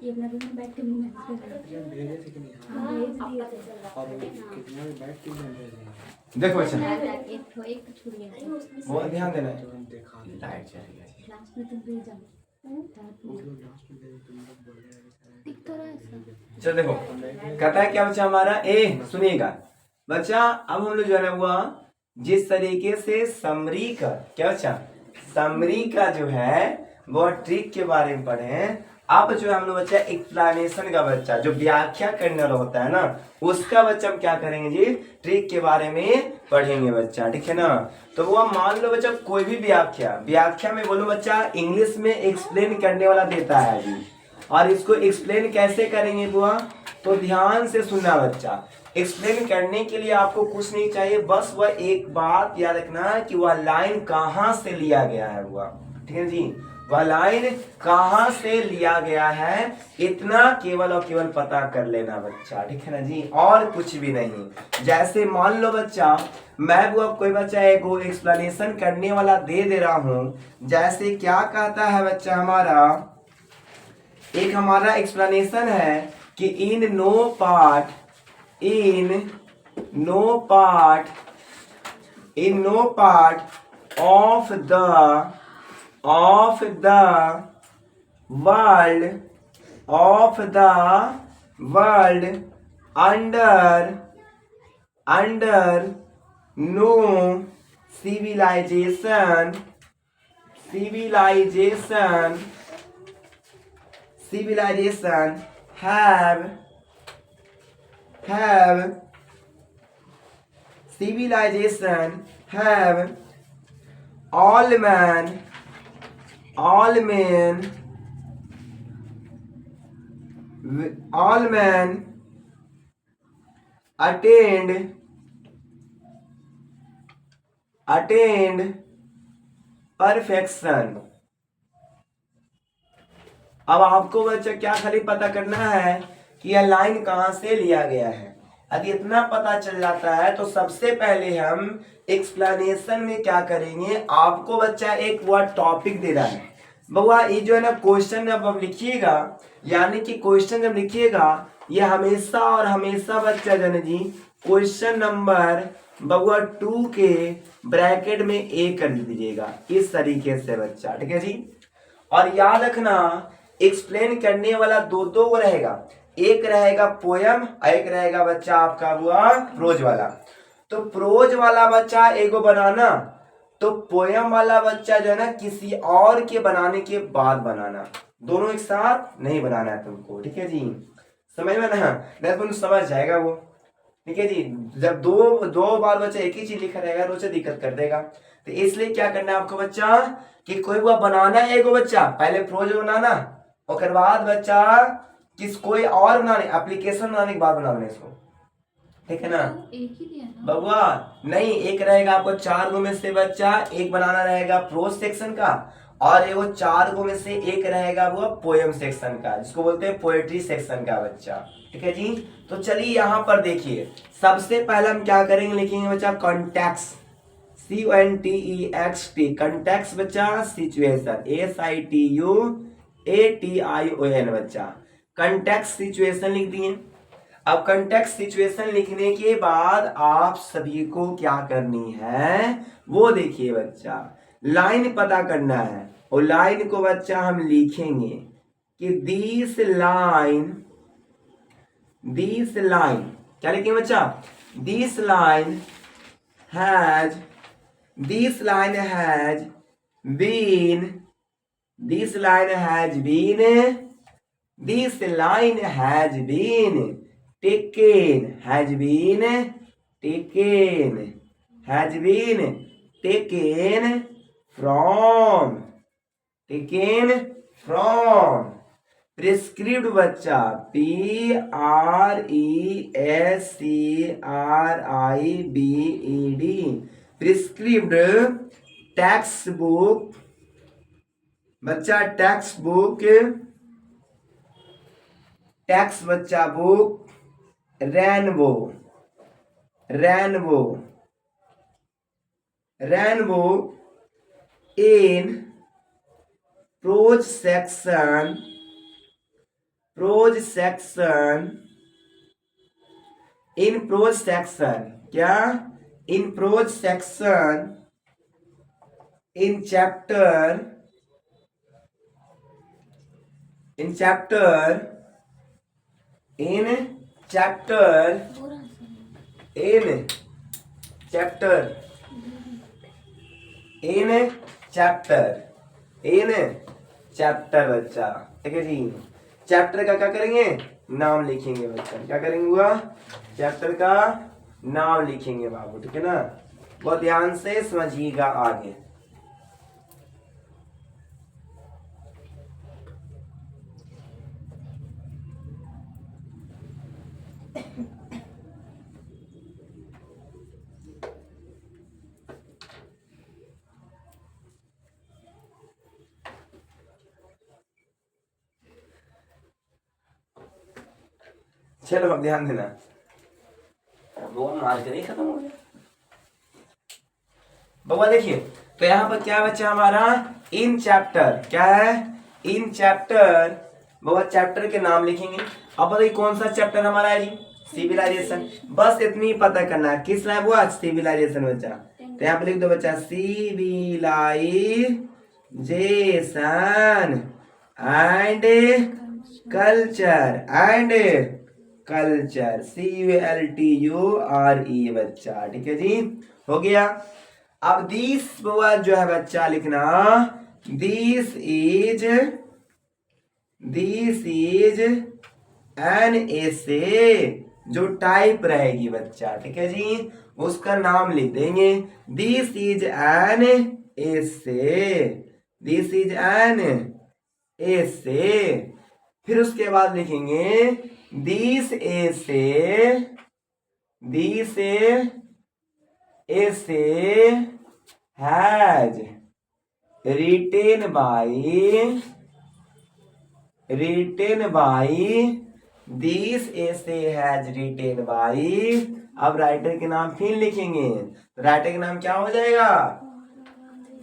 ये अपना रूम में बैठ के भी मैसेज कर रहे हैं। भेजे थे कि नहीं? हाँ भेज दिए थे। और कितना में बैठ के भेज रहे देखो बच्चा एक तो छूट गया वो ध्यान देना है। तुरंत देखा लाइट चली गई। लास्ट में तुम भेजा मतलब लास्ट में तुम लोग बोल रहे हैं टिक तो रहा है ऐसा। चलो देखो कहता है क्या बच्चा हमारा सुनिएगा बच्चा। अब हम लोग जो है ना हुआ जिस तरीके से समरी का क्या बच्चा समरी का जो है वो ट्रिक के बारे में पढ़े हैं। अब जो है हम लोग बच्चा एक्सप्लेनेशन का बच्चा जो व्याख्या करने वाला होता है ना उसका बच्चा हम क्या करेंगे जी ट्रिक के बारे में पढ़ेंगे बच्चा। ठीक है ना। तो वो मान लो बच्चा कोई भी व्याख्या में बोलो बच्चा इंग्लिश में एक्सप्लेन करने वाला देता है जी। और इसको एक्सप्लेन कैसे करेंगे बुआ तो ध्यान से सुनना बच्चा। एक्सप्लेन करने के लिए आपको कुछ नहीं चाहिए बस वह एक बात याद रखना कि वह लाइन कहाँ से लिया गया है बुआ। ठीक है जी। वह लाइन कहाँ से लिया गया है इतना केवल और केवल पता कर लेना बच्चा। ठीक है ना जी। और कुछ भी नहीं। जैसे मान लो बच्चा मैं वो कोई बच्चा एक एक्सप्लेनेशन करने वाला दे रहा हूं। जैसे क्या कहता है बच्चा हमारा एक हमारा एक्सप्लेनेशन है कि in no part of the world under no civilization have all men attained perfection। अब आपको बच्चा क्या खाली पता करना है कि यह लाइन कहां से लिया गया है। यदि इतना पता चल जाता है तो सबसे पहले हम एक्सप्लेनेशन में क्या करेंगे। आपको बच्चा एक वर्ड टॉपिक दे रहा है बउआ ये जो है ना क्वेश्चन अब लिखिएगा यानी कि क्वेश्चन जब लिखिएगा ये हमेशा और हमेशा बच्चा जो है जी क्वेश्चन नंबर बउआ 2 के ब्रैकेट में ए कर दीजिएगा इस तरीके से बच्चा। ठीक है जी। और याद रखना एक्सप्लेन करने वाला दो रहेगा। एक रहेगा पोयम और एक रहेगा बच्चा आपका हुआ प्रोज वाला। तो प्रोज वाला बच्चा एगो बनाना तो पोयम वाला बच्चा जो है ना किसी और के बनाने के बाद बनाना। दोनों एक साथ नहीं बनाना है तुमको। ठीक है जी। समझ में ना नहीं तुम समझ जाएगा वो। ठीक है जी। जब दो बार बच्चा एक ही चीज लिखा रहेगा तो उसे दिक्कत कर देगा। तो इसलिए क्या करना है आपको बच्चा कि कोई वो बनाना है एगो बच्चा पहले प्रोज बनाना उसके बाद बच्चा कोई और बनाने एप्लीकेशन बनाने के बाद बनाना इसको। ठीक है ना। एक ही दिया ना बबुआ नहीं एक रहेगा आपको 4 गो में से बच्चा एक बनाना रहेगा प्रोज सेक्शन का और वो 4 गो में से एक रहेगा वो पोएम सेक्शन का जिसको बोलते हैं पोएट्री सेक्शन का बच्चा। ठीक है जी। तो चलिए यहाँ पर देखिए सबसे पहले हम क्या करेंगे लिखेंगे बच्चा कॉन्टेक्स्ट CONTEXT कॉन्टेक्स्ट बच्चा सिचुएशन SITUATION बच्चा कॉन्टेक्स्ट सिचुएशन लिख दिए। अब कॉन्टेक्स्ट सिचुएशन लिखने के बाद आप सभी को क्या करनी है वो देखिए बच्चा लाइन पता करना है और लाइन को बच्चा हम लिखेंगे कि दिस लाइन क्या लिखेंगे बच्चा this line has been taken from prescribed बच्चा PRESCRIBED प्रिस्क्रिप्ट टेक्स्ट बुक बच्चा टेक्स्ट बच्चा book Rainbow in prose section prose section, in prose section, क्या? In prose section, in chapter, in chapter, in chapter, पूरा in chapter, in chapter, in chapter बच्चा, ठीक है जी। Chapter का क्या करेंगे? नाम लिखेंगे बच्चा। क्या करेंगे हुआ? चैप्टर का नाम लिखेंगे बाबू, ठीक है ना। बहुत ध्यान से समझिएगा आगे। चलो अब ध्यान देना, वो मार कर ही खत्म हो गया बाबा। देखिए तो यहाँ पर क्या बच्चा हमारा? इन चैप्टर, क्या है? इन चैप्टर, बाबा चैप्टर के नाम लिखेंगे। अब बताइए कौन सा चैप्टर हमारा है जी? सिविलाइजेशन। बस इतनी पता करना है, किस लाइन हुआ? सिविलाइजेशन बच्चा। तो यहाँ पे लिख दो बच्चा, civilization and culture, and culture, CULTURE बच्चा, ठीक है जी, हो गया। अब दिस जो है बच्चा लिखना, दिस इज एन एसे, जो टाइप रहेगी बच्चा, ठीक है जी, उसका नाम लिख देंगे। This is an essay, this is an essay. फिर उसके बाद लिखेंगे this essay has written by this essay has written by। अब राइटर के नाम फिर लिखेंगे, राइटर के नाम क्या हो जाएगा?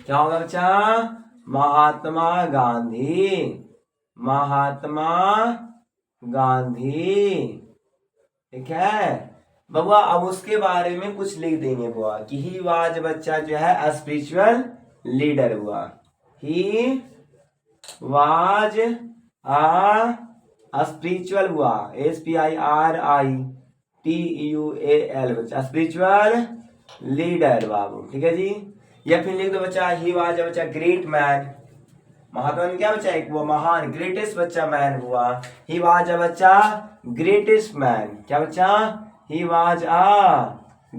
क्या होगा बच्चा? महात्मा गांधी, महात्मा गांधी, ठीक है बबुआ। अब उसके बारे में कुछ लिख देंगे बुआ कि ही वाज बच्चा जो है स्पिरिचुअल लीडर हुआ, ही वाज स्पिरिचुअल हुआ, SPIRITUAL बच्चा, स्पिरिचुअल लीडर बाबू, ठीक है जी। या फिर लिख दो बच्चा, ही वाज बच्चा ग्रेट मैन, महात्मा क्या बच्चा? एक वो महान, ग्रेटेस्ट बच्चा मैन हुआ। ही वाज बच्चा ग्रेटेस्ट मैन, क्या बच्चा? ही वाज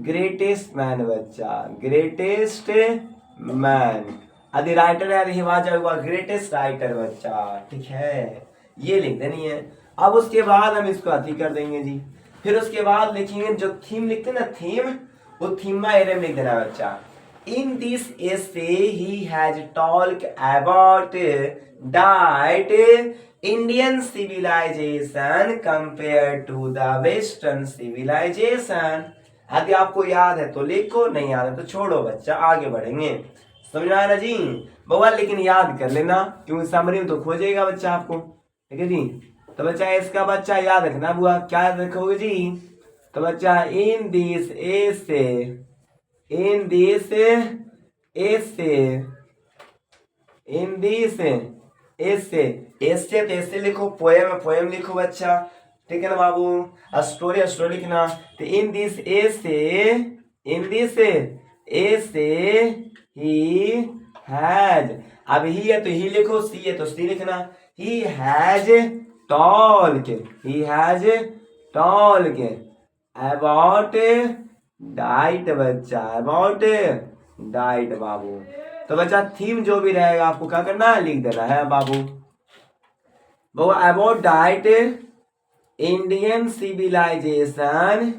ग्रेटेस्ट मैन बच्चा, ग्रेटेस्ट मैन। यदि राइटर है ही वाज ग्रेटेस्ट राइटर बच्चा, ठीक है, ये लिख देनी है। अब उसके बाद हम इसको अति कर देंगे जी। फिर उसके बाद लिखेंगे जो थीम लिखते हैं ना, थीम, वो थीमा एरिया में लिख देना बच्चा। In this essay, he has talked about that Indian civilization compared to the Western civilization। यदि आपको याद है तो लिखो, नहीं याद है तो छोड़ो बच्चा, आगे बढ़ेंगे। समझ में आया ना जी बउआ? लेकिन याद कर लेना, क्योंकि समरी में तो खोजेगा बच्चा आपको, ठीक है जी। तो बच्चा इसका बच्चा याद रखना बुआ, क्या याद रखोगे जी? तो बच्चा in this essay, in this essay तो ऐसे लिखो, पोएम लिखो बच्चा, ठीक है ना बाबू। स्टोरी लिखना। तो in this essay he has, अब ही है तो ही लिखो, सी है तो सी लिखना। He has talk about diet बच्चा, अबाउट डाइट बाबू। तो बच्चा थीम जो भी रहेगा आपको क्या करना है? लिख देना है बाबू। About diet, Indian civilisation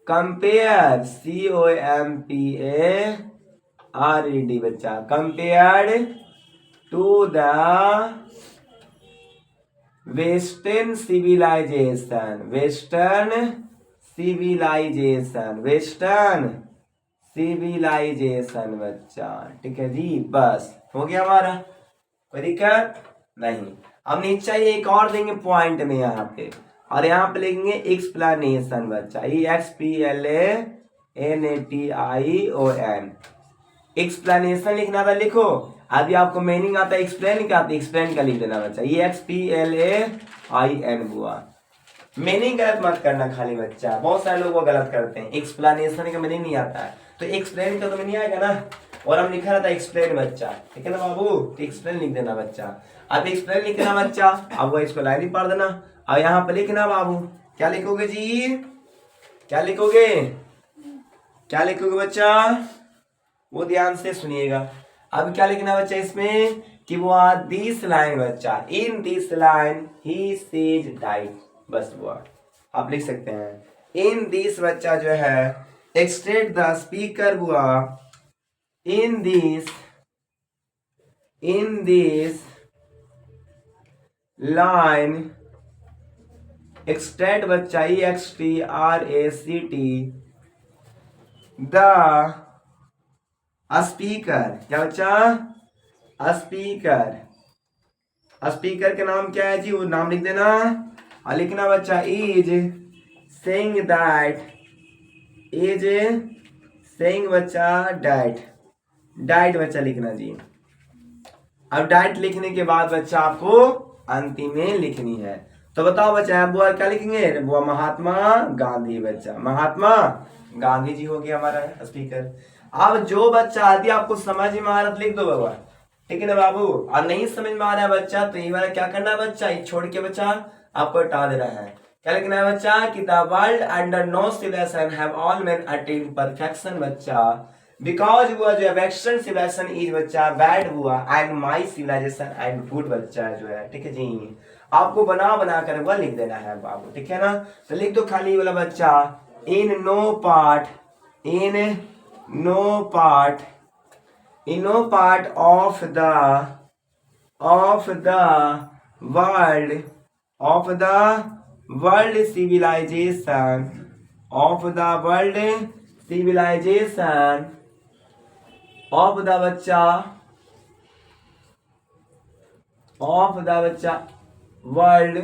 compare, COMPARED बच्चा, compared to the western civilisation, civilisation बच्चा, ठीक है जी। बस हो गया हमारा, कोई दिक्कत नहीं। अब नीचे एक और देंगे पॉइंट में यहाँ पे, और यहाँ पे लिखेंगे एक्सप्लेनेशन बच्चा, EXPLANATION। एक्सप्लेनेशन लिखना था, लिखो। यदि आपको मीनिंग आता है एक्सप्लेन का, तो एक्सप्लेन का लिख देना बच्चा, EXPLAIN हुआ। मीनिंग गलत मत करना खाली बच्चा, बहुत सारे लोग वो गलत करते हैं, एक्सप्लेनेशन का मीनिंग नहीं आता है, तो एक्सप्लेन का तो मीनिंग आएगा ना। और हम लिखा रहता है एक्सप्लेन बच्चा, ठीक है ना बाबू, एक्सप्लेन लिख देना बच्चा। अब एक्सप्लेन लिखना बच्चा, अब वो इसको लाइन ही पढ़ देना। अब यहाँ पे लिखना बाबू, क्या लिखोगे जी, क्या लिखोगे, क्या लिखोगे बच्चा, वो ध्यान से सुनिएगा। अब क्या लिखना बच्चा इसमें कि वो दिस लाइन बच्चा, in this line he says diet, बस वो आप लिख सकते हैं। इन दिस बच्चा जो है एक्सट्रेट द स्पीकर हुआ, इन दिस लाइन एक्सट्रेट बच्चा EXTRACT द स्पीकर, क्या बच्चा, स्पीकर, स्पीकर का नाम क्या है जी, वो नाम लिख देना। और लिखना बच्चा is saying that, is saying बच्चा डाइट, डाइट बच्चा लिखना जी। अब डाइट लिखने के बाद बच्चा आपको अंतिम में लिखनी है, तो बताओ बच्चा बुआ क्या लिखेंगे, बुआ महात्मा गांधी बच्चा, महात्मा गांधी जी हो गया हमारा स्पीकर। अब जो बच्चा यदि आपको समझ में आ रहा है लिख दो बाबा, ठीक है ना बाबू। और नहीं समझ में आ रहा है बच्चा तो ये वाला क्या करना है बच्चा, ये छोड़ के बच्चा आपको हटा दे रहा है। क्या लिखना है बच्चा कि the world under no civilization have all men attain perfection बच्चा, बिकॉज हुआ जो वेस्टर्न सिविलाइजेशन इज बच्चा बैड हुआ and my civilization and good बच्चा जो है, ठीक है जी। आपको बना बना कर वह लिख देना है बाबू, ठीक है ना। तो लिख दो खाली वाला बच्चा, in no part, in no part, in no part of the world, of the world civilization, of the world civilization, of the बच्चा, ऑफ द बच्चा world,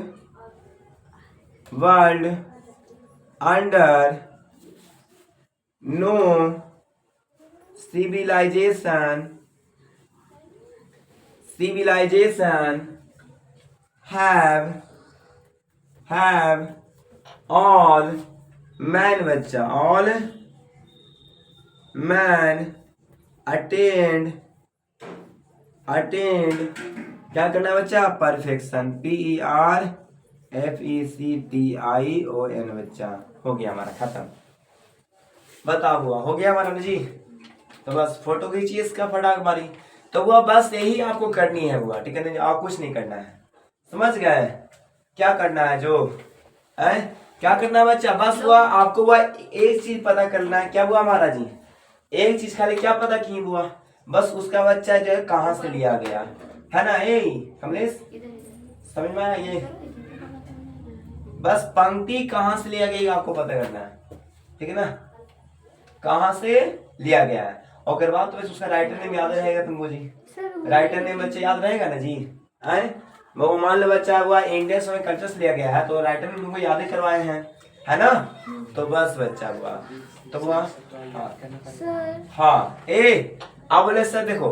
world under no civilization, civilization have all man बच्चा, all man attained क्या करना है बच्चा, perfection, PERFECTION बच्चा। हो गया हमारा खत्म, बताओ हुआ, हो गया हमारा ना जी। तो बस फोटो खींचिए इसका फटाक मारी, तो वह बस यही आपको करनी है हुआ, ठीक है ना, और कुछ नहीं करना है, समझ गए क्या करना है जो है, क्या करना है बच्चा, बस हुआ आपको वह एक चीज पता करना है, क्या हुआ हमारा जी, एक चीज खाली क्या पता की हुआ, बस उसका बच्चा जो है कहाँ से लिया गया है ना। ए कमलेश समझ में आया, ये बस पंक्ति कहाँ से लिया गया आपको पता करना है, ठीक है ना, कहाँ से लिया गया है। और अगर बात तो वैसे उसका राइटर नेम याद रहेगा तुमको जी, राइटर नेम बच्चे याद रहेगा ना जी, है वो मान लो बच्चा हुआ इंडियन में कल्चर से लिया गया है, तो राइटर नेम तुमको याद ही करवाए हैं, है ना। तो बस बच्चा हुआ, तो हुआ हाँ ए अब बोले सर देखो,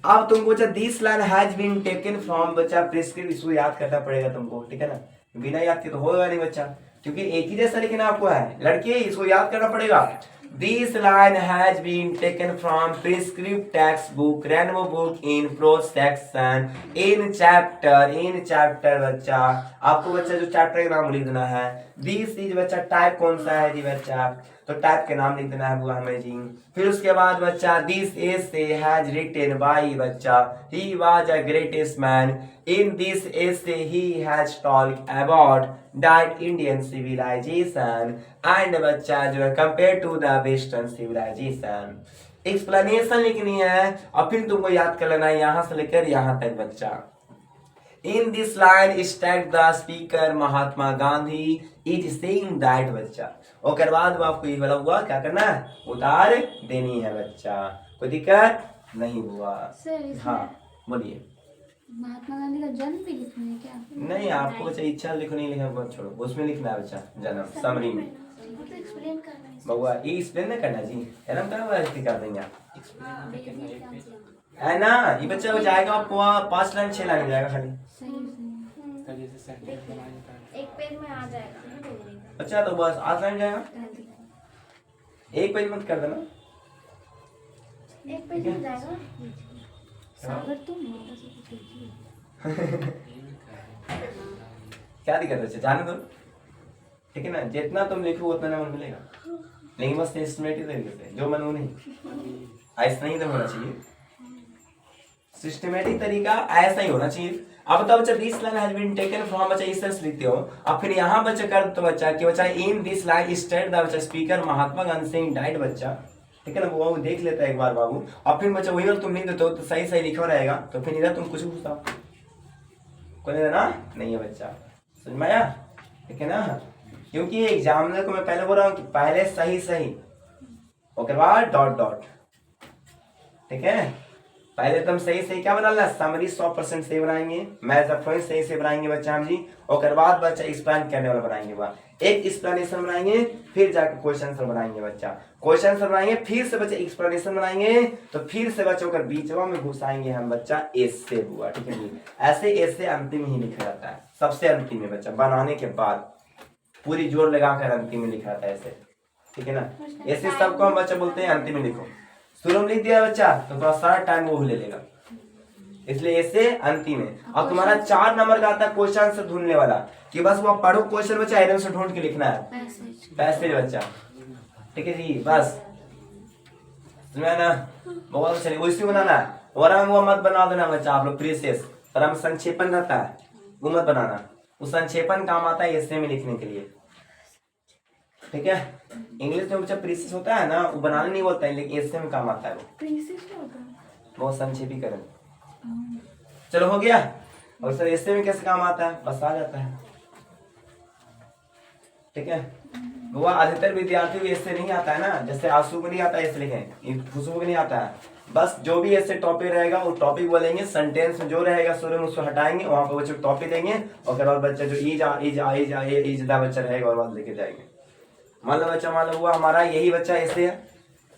अब तुमको बच्चा this line has been taken from बच्चा प्रिस्क्रिप्ट, इसको याद करना पड़ेगा तुमको, ठीक है ना, बिना याद के तो होगा नहीं बच्चा, क्योंकि एक ही जैसा लिखना आपको है लड़के, इसको याद करना पड़ेगा। This line has been taken from prescribed textbook, Rainbow book in prose section, in chapter बच्चा आपको बच्चा जो चैप्टर का नाम लिख देना है। This is बच्चा टाइप कौन सा है जी बच्चा, तो टाइप के नाम लिख देना है वो हमें जी। फिर उसके बाद बच्चा this essay has written by बच्चा, he was a greatest man, in this essay he has talked about that Indian civilization and बच्चा जो है compared to the western civilization। Explanation लिखनी है और फिर तुमको याद कर लेना है यहाँ से लेकर यहाँ तक बच्चा। In this line stated the speaker Mahatma Gandhi is saying that बच्चा, और बाद में आपको ये वाला हुआ क्या करना है, उतार देनी है बच्चा। कोई दिक्कत नहीं हुआ। सर इसमें हाँ बोलिए। महात्मा गांधी का जन्म भी लिखना है क्या? नहीं आपको बच्चा इच्छा लिखो, नहीं लिखना मत छोड़ो, उसमें लिखना है बच्चा जन्म समरी में। वो तो एक्सप्लेन करना है। बउआ ये एक्सप्लेन नहीं करना जी, जन्म का वास्ते कर देंगे आप, हाँ, है ना। ये बच्चा हो जाएगा आपको 5 लाइन 6 लाइन जाएगा खाली। सही सही। एक पेज में आ जाएगा। अच्छा तो बस 8 लाइन जाएगा, एक पेज मत कर देना। एक पेज में जाएगा। सागर तुम मोटा से कुछ लीजिए। क्या दिक्कत है, जाने दो, ठीक है ना। जितना तुम लिखो उतना नंबर मिलेगा, लेकिन बस सिस्टमेटिक तरीके से, जो मन वो नहीं, ऐसा नहीं तो होना चाहिए। सिस्टमेटिक तरीका ऐसा ही होना चाहिए। अब बताओ बच्चा, this line has been taken from, बच्चा इस तरह से लिखते हो। अब फिर यहाँ बच्चा कर तो बच्चा कि बच्चा in this line state the बच्चा स्पीकर महात्मा गांधी सिंह डाइट बच्चा, ठीक है ना। वो देख लेता है एक बार बाबू। अब फिर बच्चा वही और तुम लिख देते हो तो सही सही लिखा रहेगा, तो फिर इधर तुम कुछ पूछता कोई देना नहीं है बच्चा, समझ में आया, ठीक है ना। क्योंकि एग्जामिनर को मैं पहले बोल रहा हूँ कि पहले सही सही उसके बाद डॉट डॉट, ठीक है। पहले तुम सही सही क्या बनाना, समरी 100% सही बनाएंगे, मैथ अफ्रोइंग सही से बनाएंगे बच्चा हम जी। और बाद बच्चा एक्सप्लेन करने वाला बनाएंगे, एक एक्सप्लेनेशन बनाएंगे, फिर जाकर क्वेश्चन आंसर बनाएंगे बच्चा। क्वेश्चन आंसर बनाएंगे, फिर से बच्चा एक्सप्लेनेशन बनाएंगे, तो फिर से बच्चों का बीचवा में घुसाएंगे हम बच्चा एसे हुआ, ठीक है जी। ऐसे एसे अंतिम ही लिखा जाता है, सबसे अंतिम में बच्चा बनाने के बाद पूरी जोर लगाकर अंतिम में लिखा जाता है ऐसे, ठीक है ना। ऐसे सबको हम बच्चा बोलते हैं अंतिम में लिखो। शुरू में लिख दिया बच्चा तो थोड़ा सारा टाइम वो ले लेगा, इसलिए ऐसे अंतिम है। अब तुम्हारा 4 नंबर का आता है क्वेश्चन आंसर ढूंढने वाला, कि बस वो पढ़ो क्वेश्चन बच्चा एकदम से ढूंढ के लिखना है पैसेज बच्चा, ठीक है जी। बस समझा ना, बहुत अच्छा वैसे बनाना है। और वो मत बना देना बच्चा आप लोग प्रीसेस, और हम संक्षेपन रहता है वो मत बनाना, वो संक्षेपन काम आता है ऐसे में लिखने के लिए, ठीक है। इंग्लिश में बच्चा प्रीसेस होता है ना, वो बनाने नहीं बोलता है, लेकिन ऐसे में काम आता है वो, प्रिंसेस क्या होता है? बहुत संक्षेपीकरण। चलो हो गया। और सर ऐसे में कैसे काम आता है, बस आ जाता है, ठीक है। वो अधिकतर विद्यार्थी को ऐसे नहीं आता है ना, जैसे आंसू को नहीं आता है ऐसे लिखें, खुशबू को नहीं आता है। बस जो भी ऐसे टॉपिक रहेगा वो टॉपिक बोलेंगे, सेंटेंस में जो रहेगा शुरू में उसको हटाएंगे, वहां पर बच्चे टॉपिक देंगे, और फिर बच्चा जो इज दा बच्चा रहेगा और बाद लेके जाएंगे। मान लो बच्चा, मान लो हुआ हमारा यही बच्चा ऐसे है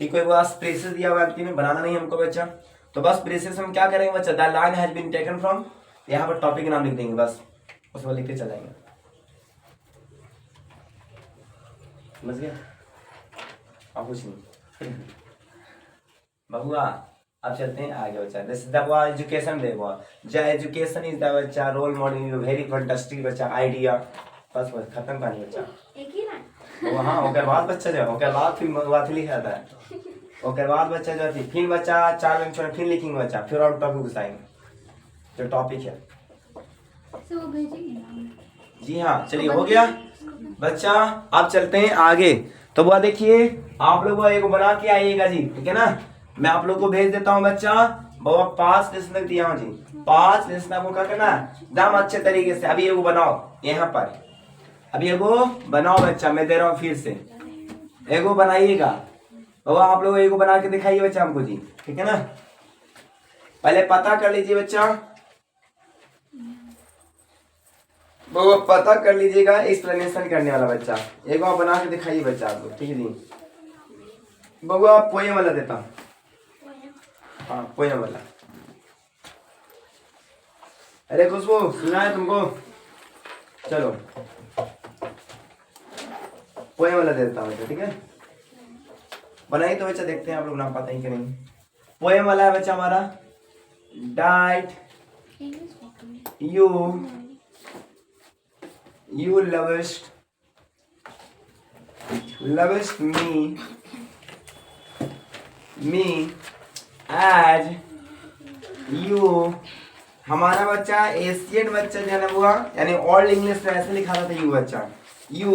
कि कोई बस प्रेसेस दिया हुआ अंतिम में बनाना नहीं हमको बच्चा, तो बस प्रेसेस हम क्या करेंगे बच्चा, the line has been taken from, यहाँ पर टॉपिक नाम लिख देंगे, बस उसको लिख के चलाएंगे, समझ गया। अब कुछ नहीं बहुआ। अब चलते हैं आगे बच्चा, दिस इज द एजुकेशन दे जो एजुकेशन इज द बच्चा रोल मॉडल, वेरी फैंटास्टिक बच्चा आइडिया, बस बस खत्म कहानी बच्चा। एक ही लाइन। हाँ ओकर बाद बच्चा जो ओकर बाद फिर बात लिखा जाता है, ओकर बाद बच्चा जो थी फिर बच्चा 4 लाइन छोड़ फिर लिखेंगे बच्चा, फिर और टॉपिक घुसाएंगे जो टॉपिक है। वो भेजेंगे ना? जी हाँ चलिए हो गया बच्चा। अब चलते हैं आगे। तो वो देखिए आप लोग एक बना के आइएगा जी, ठीक है ना। मैं आप लोग को भेज देता हूँ बच्चा, वो 5 लेसन तक दिया हूँ जी, 5 लेसन आपको क्या करना है एकदम अच्छे तरीके से। अभी एगो बनाओ यहाँ पर, अभी एगो बनाओ बच्चा, मैं दे रहा हूँ फिर से, एगो बनाइएगा। वो आप लोग एगो बना के दिखाइए बच्चा हमको जी, ठीक है ना। पहले पता कर लीजिए बच्चा, वो पता कर लीजिएगा एक्सप्लेनेशन करने वाला बच्चा, एक बार बना के दिखाइए बच्चा आप लोग, ठीक है जी। बबुआ पोएम वाला देता हूँ, हाँ पोएम वाला। अरे खुशबू सुना है तुमको, चलो पोएम वाला दे देता हूँ बच्चा, ठीक है। बनाइए तो बच्चा, देखते हैं आप लोग ना पाते हैं कि नहीं। पोएम वाला है बच्चा हमारा, diet you lovest me as you। हमारा बच्चा एशियन बच्चा जो है ना हुआ, यानी ओल्ड इंग्लिश में ऐसे लिखा था यू बच्चा, यू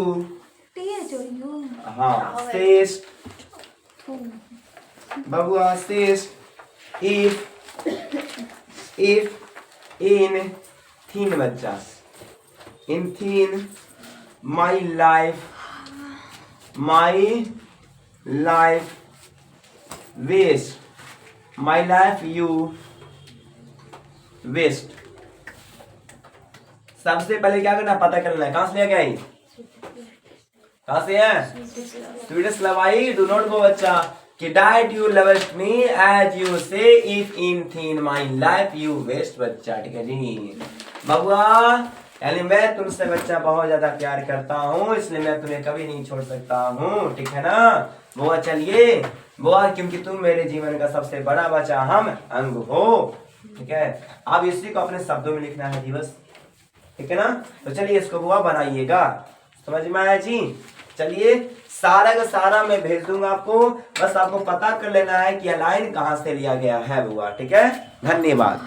हाँ सेस्ट बबुआ सेस्ट इफ इन थीन बच्चा, in thin my life my life waste, my life you waste. सबसे पहले क्या करना, पता करना है कहां से लिया गया है, कहां से है, स्वीडेश लवाई। डू नॉट गो बच्चा कि diet you lovest me as you say if in thine my life you waste बच्चा, ठीक है जी बबुआ। यानी मैं तुमसे बच्चा बहुत ज्यादा प्यार करता हूँ, इसलिए मैं तुम्हें कभी नहीं छोड़ सकता हूँ, ठीक है ना बुआ। चलिए बुआ, क्योंकि तुम मेरे जीवन का सबसे बड़ा बच्चा हम अंग हो, ठीक है। अब इसी को अपने शब्दों में लिखना है जी बस, ठीक है ना। तो चलिए इसको बुआ बनाइएगा, समझ में आया जी। चलिए सारा का सारा मैं भेज दूंगा आपको, बस आपको पता कर लेना है कि लाइन कहां से लिया गया है बुआ, ठीक है। धन्यवाद।